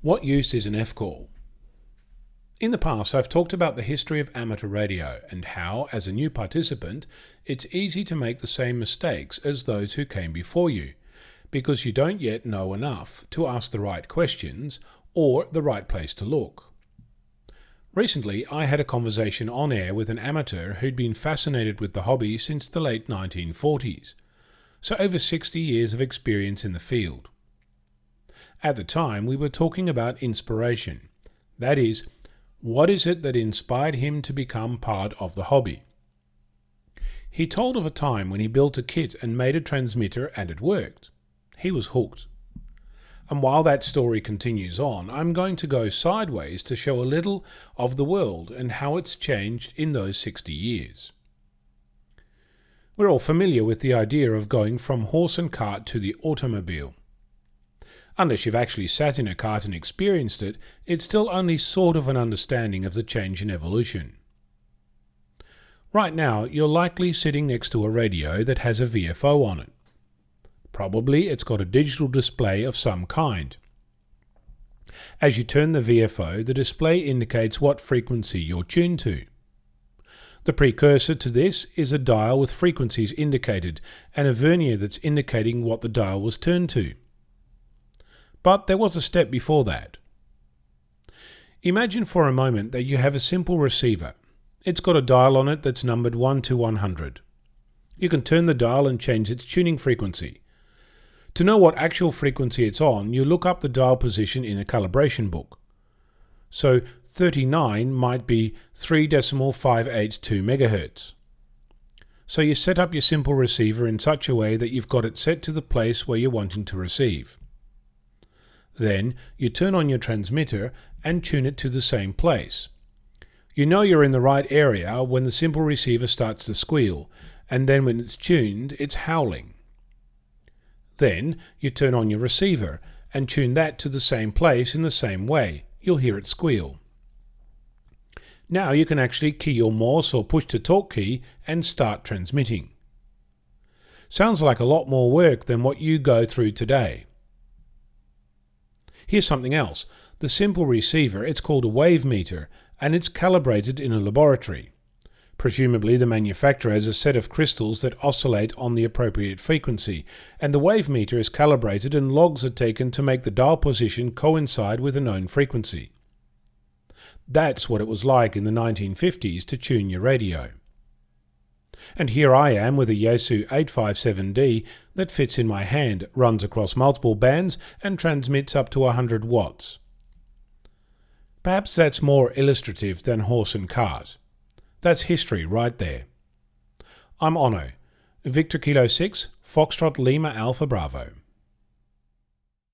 What use is an F-call? In the past, I've talked about the history of amateur radio and how, as a new participant, it's easy to make the same mistakes as those who came before you, because you don't yet know enough to ask the right questions or the right place to look. Recently, I had a conversation on air with an amateur who'd been fascinated with the hobby since the late 1940s, so over 60 years of experience in the field. At the time, we were talking about inspiration. That is, what is it that inspired him to become part of the hobby? He told of a time when he built a kit and made a transmitter and it worked. He was hooked. And while that story continues on, I'm going to go sideways to show a little of the world and how it's changed in those 60 years. We're all familiar with the idea of going from horse and cart to the automobile. Unless you've actually sat in a cart and experienced it, it's still only sort of an understanding of the change in evolution. Right now, you're likely sitting next to a radio that has a VFO on it. Probably it's got a digital display of some kind. As you turn the VFO, the display indicates what frequency you're tuned to. The precursor to this is a dial with frequencies indicated and a vernier that's indicating what the dial was turned to. But there was a step before that. Imagine for a moment that you have a simple receiver. It's got a dial on it that's numbered 1 to 100. You can turn the dial and change its tuning frequency. To know what actual frequency it's on, you look up the dial position in a calibration book. So 39 might be 3.582 MHz. So you set up your simple receiver in such a way that you've got it set to the place where you're wanting to receive. Then you turn on your transmitter and tune it to the same place. You know you're in the right area when the simple receiver starts to squeal, and then when it's tuned, it's howling. Then you turn on your receiver and tune that to the same place in the same way. You'll hear it squeal. Now you can actually key your Morse or push-to-talk key and start transmitting. Sounds like a lot more work than what you go through today. Here's something else. The simple receiver, it's called a wave meter, and it's calibrated in a laboratory. Presumably the manufacturer has a set of crystals that oscillate on the appropriate frequency, and the wave meter is calibrated and logs are taken to make the dial position coincide with a known frequency. That's what it was like in the 1950s to tune your radio. And here I am with a Yaesu 857D that fits in my hand, runs across multiple bands and transmits up to 100 watts. Perhaps that's more illustrative than horse and cart. That's history right there. I'm Onno, Victor Kilo 6, Foxtrot Lima Alpha Bravo.